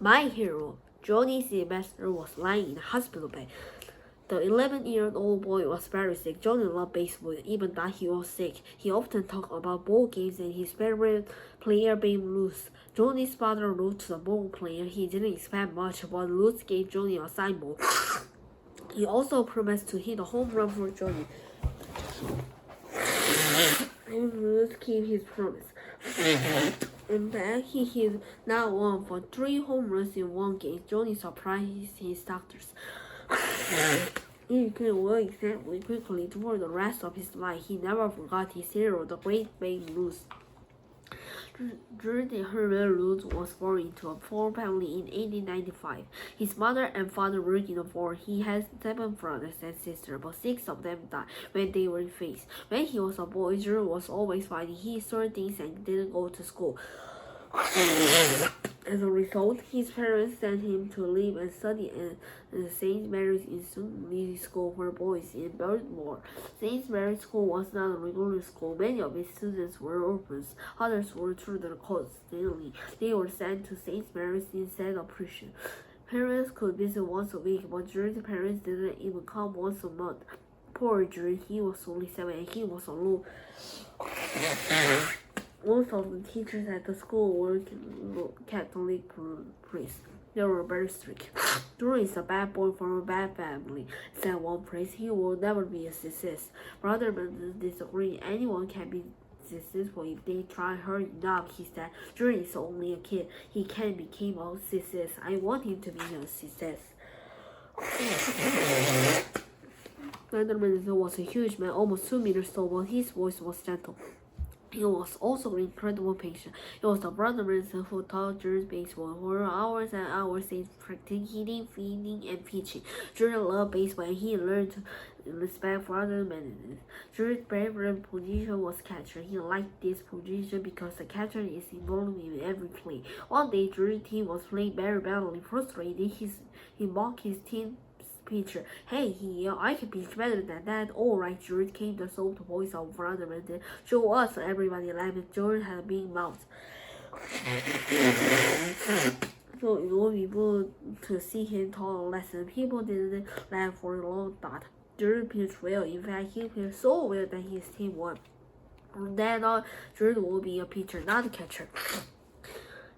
My hero, Johnny Sylvester, was lying in a hospital bed. The 11-year-old boy was very sick. Johnny loved baseball, even though he was sick. He often talked about ball games and his favorite player, Babe Ruth. Johnny's father wrote to the ball player. He didn't expect much, but Ruth gave Johnny a signed ball. He also promised to hit a home run for Johnny. And Ruth kept his promise. In fact, he hit not one but 3 home runs in one game. Johnny surprised his doctors. He became well extremely quickly for the rest of his life. He never forgot his hero, the great Babe Ruth. George Herbert Ruth was born into a poor family in 1895. His mother and father worked in the war. He had 7 brothers and sisters, but 6 of them died when they were infants. When he was a boy, George was always fighting. He stole things and didn't go to school. As a result, his parents sent him to live and study at St. Mary's Institute School for Boys in Baltimore. St. Mary's School was not a regular school. Many of its students were orphans. Others were children called Stanley. They were sent to St. Mary's instead of prison. Parents could visit once a week, but George's parents didn't even come once a month. Poor George, he was only 7 and he was alone. Most of the teachers at the school were Catholic priests. They were very strict. Drew is a bad boy from a bad family, said one priest. He will never be a success. Brother men disagree. Anyone can be successful if they try hard enough, he said. Drew is only a kid. He can become a success. I want him to be a success. Letterman was a huge man, almost 2 meters tall, but his voice was gentle. He was also an incredible patient. It was the brother Manson who taught George baseball for hours and hours in practice, hitting, fielding, and pitching. George loved baseball and he learned to respect for other men. George's favorite position was catcher. He liked this position because the catcher is involved in every play. One day, George's team was playing very badly. Frustrated, he mocked his team pitcher. Hey, he yelled, I can pitch better than that. All right, George, came the soft voice of brother Manson. Show us. Everybody laughed. George had a big mouth. So in order people to see him taught a lesson, people didn't laugh for a long time. George pitched well. In fact, he pitched so well that his team won. From then on, George will be a pitcher, not a catcher.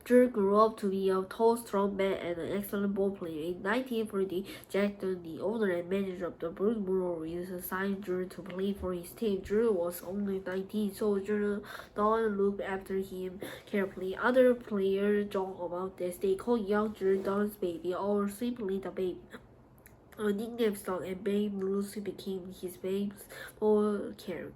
George grew up to be a tall, strong man and an excellent ball player. In 1940, Jack Dunn, the owner and manager of the Baltimore Orioles, signed George to play for his team. George was only 19, so George Dunn looked after him carefully. Other players joke about this. They call young George Dunn's baby, or simply the baby. A nickname stuck, and Babe Ruth became his baseball character.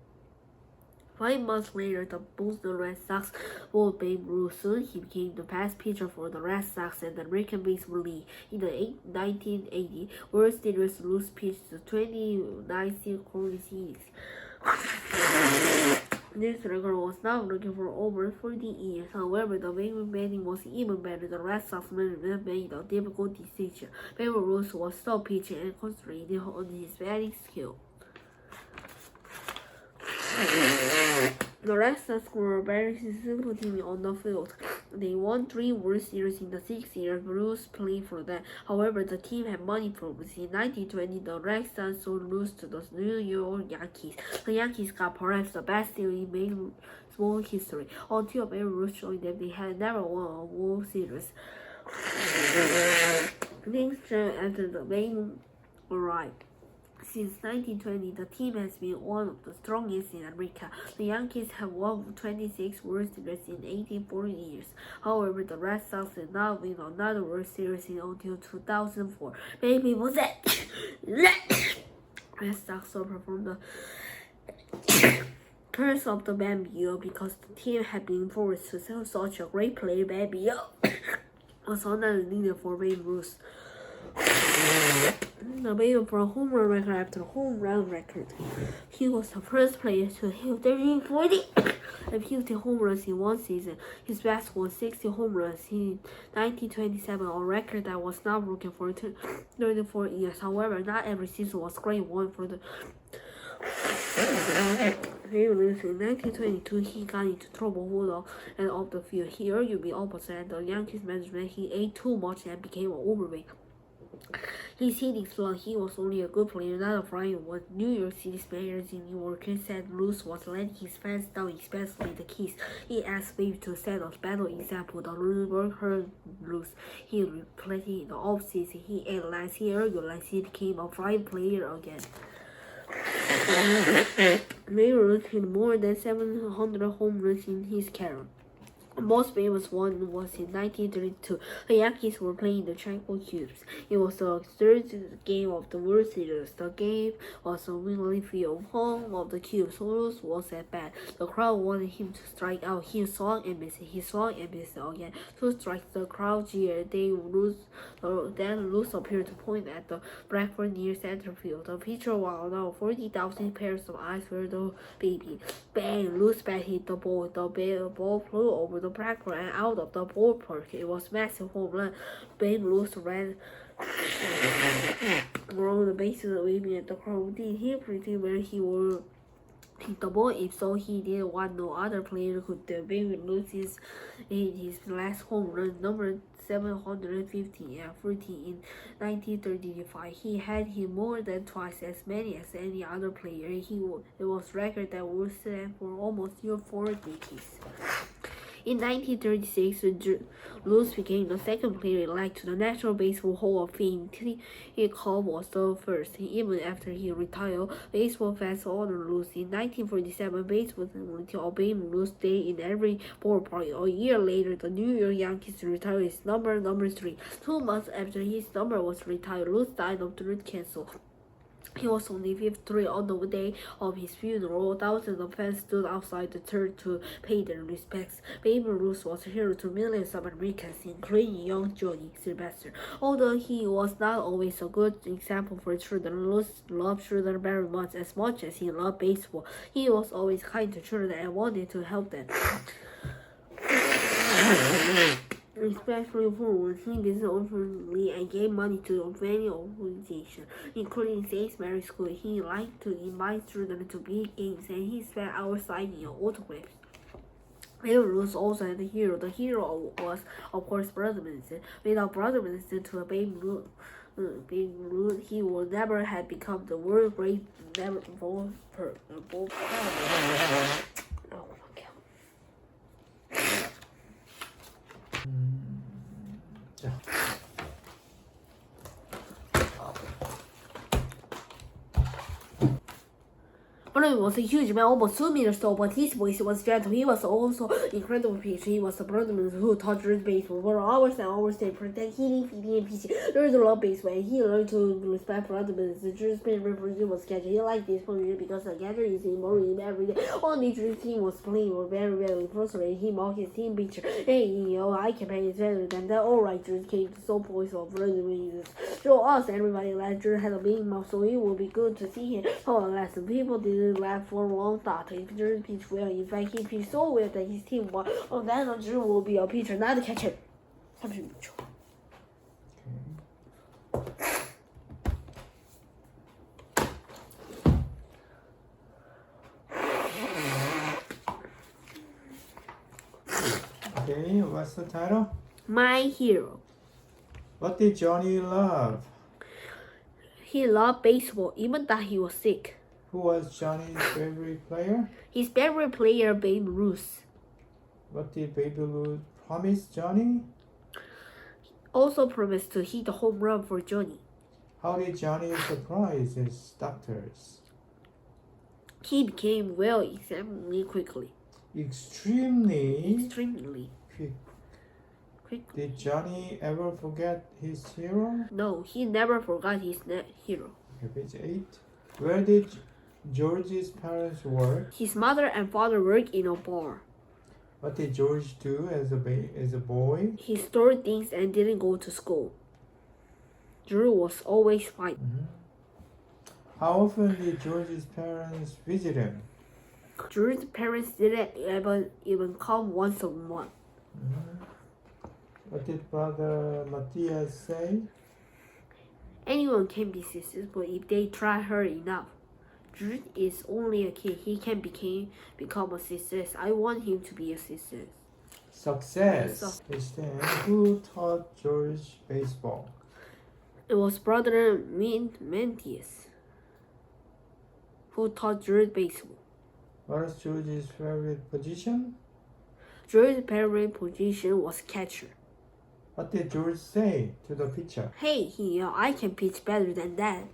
5 months later, the Boston Red Sox bought Babe Ruth. Soon he became the best pitcher for the Red Sox and the American Baseball League. In the 1980 World Series, Ruth pitched 29 innings. This record was not broken for over 40 years. However, the Babe batting was even better. The Red Sox management made a difficult decision. Babe Ruth was still pitching and concentrating on his batting skill. The Red Sox were a very successful team on the field. They won 3 World Series in the 6 years Bruce played for them. However, the team had money problems. In 1920, the Red Sox sold Bruce to the New York Yankees. The Yankees got perhaps the best deal in baseball history. Until Babe Ruth joined them, they had never won a World Series. Things changed after the Babe arrived. Since 1920, the team has been one of the strongest in America. The Yankees have won 26 World Series in 84 years. However, the Red Sox did not win another World Series until 2004. Many people said Red Sox suffered from the curse of the Bambino because the team had been forced to sell such a great player. Bambino was another nickname for Babe Ruth. The Babe for a home run record after home run record. He was the first player to hit 340 and 50 home runs in one season. His best was 60 home runs in 1927, a record that was not broken for 34 years. However, not every season was great one for the Babe Ruth in 1922, he got into trouble and off the field. He argued with opposite and the Yankees management. He ate too much and became overweight. His hitting slump. He was only a good player, not a friend. What New York City players in New York said Ruth was letting his fans down, especially the kids. He asked Babe to set a better example. The work hurt Ruth. He replaced in the offseason. He ate less. He argued less. He became a fine player again. Babe Ruth hit more than 700 home runs in his career. The most famous one was in 1932. The Yankees were playing the Chicago Cubs. It was the third game of the World Series. The game was on Wrigley Field, home of the Cubs. Ruth was at bat. The crowd wanted him to strike out. He swung and missed. He swung and missed again. 2 strikes. The crowd cheered. Then Ruth appeared to point at the blackboard near center field. The pitcher wound out. 40,000 pairs of eyes were the baby. Bang! Ruth bat hit the ball. The ball flew over the blackboard and out of the ballpark. It was massive home run. Babe Ruth ran around the bases waving at the crowd. Did he pretend where he would hit the ball? If so, he did what no other player could do. Babe Ruth is his last home run, number 750 and 40 in 1935. He had hit more than twice as many as any other player. It was a record that would stand for almost 4 decades. In 1936, Ruth became the second player elected to the National Baseball Hall of Fame. T. Cobb was the first. Even after he retired, baseball fans honored Ruth. In 1947, baseball until Babe Ruth Day in every ballpark. A year later, the New York Yankees retired his number 3. 2 months after his number was retired, Ruth died of throat cancer. He was only 53 on the day of his funeral. Thousands of fans stood outside the church to pay their respects. Babe Ruth was a hero to millions of Americans, including young Johnny Sylvester. Although he was not always a good example for children, Ruth loved children very much as he loved baseball. He was always kind to children and wanted to help them. Especially for he visited openly and gave money to many organizations, including St. Mary's School. He liked to invite children to big games, and he spent hours signing autographs. Babe Ruth also had a hero. The hero was, of course, Brother Mason. Without Brother Mason to Babe Ruth, he would never have become the world great ball player. Brother was a huge man, almost 2 meters tall, but his voice was gentle. He was also incredible pitcher. He was the brother who taught George baseball for hours and hours. They protect hitting, feeding, and pitching. George loved baseball, and he learned to respect brother. George's favorite position was catcher. He liked this position because the catcher is involved every day. Only George's team was playing very, very closely. He mocked his team pitcher. Hey, I can play better than that. Alright, George came to so voice of brother Jesus. Show us, everybody. Like George had a big mouth, so it would be good to see him. Oh, listen, people didn't laugh for a long thought. If George pitched well, in fact, he pitched so well that his team won. Oh, then George will be a pitcher, not a catcher. Okay, what's the title? My hero. What did Johnny love? He loved baseball, even though he was sick. Who was Johnny's favorite player? His favorite player, Babe Ruth. What did Babe Ruth promise Johnny? Also promised to hit a home run for Johnny. How did Johnny surprise his doctors? He became well extremely quickly. Extremely quick. Did Johnny ever forget his hero? No, he never forgot his hero. Okay, page 8. Where did George's parents work? His mother and father worked in a bar. What did George do as a boy? He stored things and didn't go to school. George was always fine. How often did George's parents visit him? George's parents didn't even come once a month. What did Brother Matthias say? Anyone can be successful if they try hard enough. George is only a kid. He can become a success. I want him to be a success. Success. Question. Who taught George baseball? It was brother Mantius who taught George baseball. What is George's favorite position? George's favorite position was catcher. What did George say to the pitcher? Hey, he yelled, I can pitch better than that.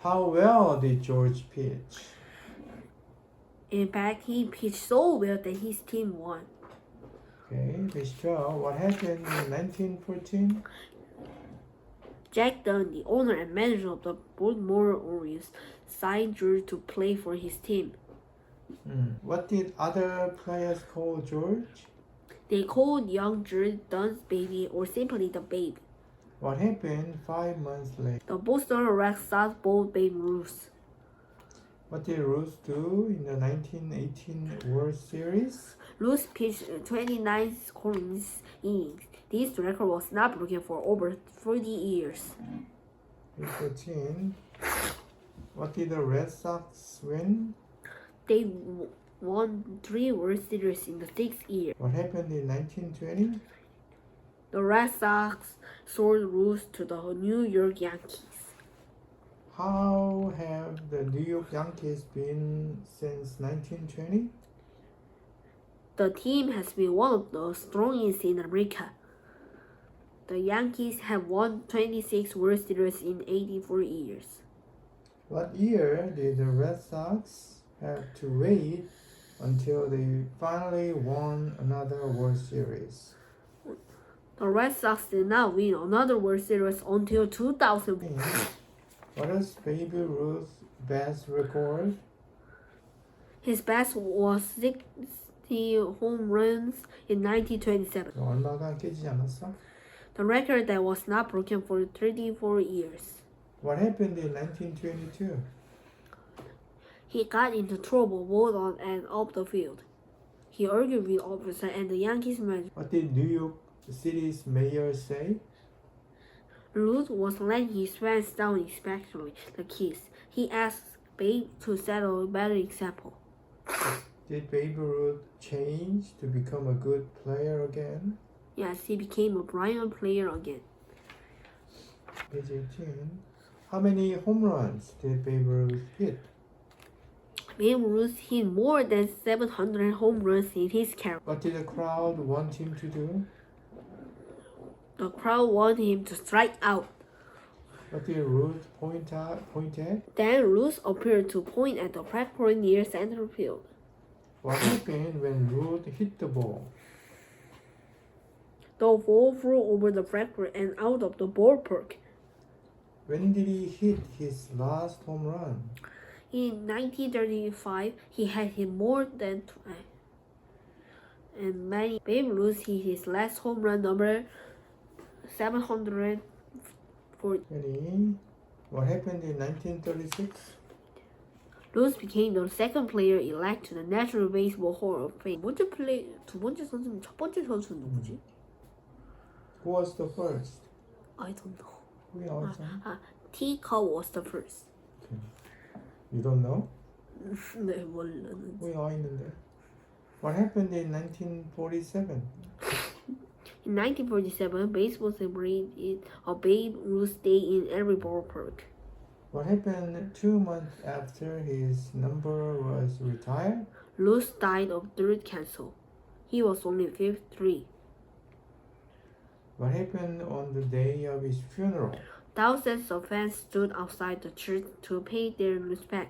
How well did George pitch? In fact, he pitched so well that his team won. Okay, Bistro, what happened in 1914? Jack Dunn, the owner and manager of the Baltimore Orioles, signed George to play for his team. What did other players call George? They called young George Dunn's baby or simply the baby. What happened 5 months later? The Boston Red Sox bought Babe Ruth. What did Ruth do in the 1918 World Series? Ruth pitched 29 scoring innings. This record was not broken for over 40 years. 14. What did the Red Sox win? They won 3 World Series in the 6th year. What happened in 1920? The Red Sox sold Ruth to the New York Yankees. How have the New York Yankees been since 1920? The team has been one of the strongest in America. The Yankees have won 26 World Series in 84 years. What year did the Red Sox have to wait until they finally won another World Series? The Red Sox did not win another World Series until 2000. What is Babe Ruth's best record? His best was 60 home runs in 1927. 얼마가 깨지지 않았어? The record that was not broken for 34 years. What happened in 1922? He got into trouble both on and off the field. He argued with officers and the Yankees manager. What did New York City's mayor say? Ruth was letting his fans down, especially the kids. He asked Babe to set a better example. Did Babe Ruth change to become a good player again? Yes, he became a brilliant player again. Page 18. How many home runs did Babe Ruth hit? Babe Ruth hit more than 700 home runs in his career. What did the crowd want him to do? The crowd wanted him to strike out. What did Ruth point at? Then Ruth appeared to point at the platform near center field. What happened when Ruth hit the ball? The ball flew over the platform and out of the ballpark. When did he hit his last home run? In 1935, he had hit more than 20. And many Babe Ruth hit his last home run number 740. 20. What happened in 1936? Ruth became the second player elected to the National Baseball Hall of Fame. 두 번째 선수는 첫 번째 선수는 누구지? Who was the first? I don't know. Who 나왔잖아. T. Cole was the first. You don't know? 네, 몰라는. 왜 나와 있는데? What happened in 1947? In 1947, baseball celebrated a Babe Ruth Day in every ballpark. What happened 2 months after his number was retired? Ruth died of throat cancer. He was only 53. What happened on the day of his funeral? Thousands of fans stood outside the church to pay their respect.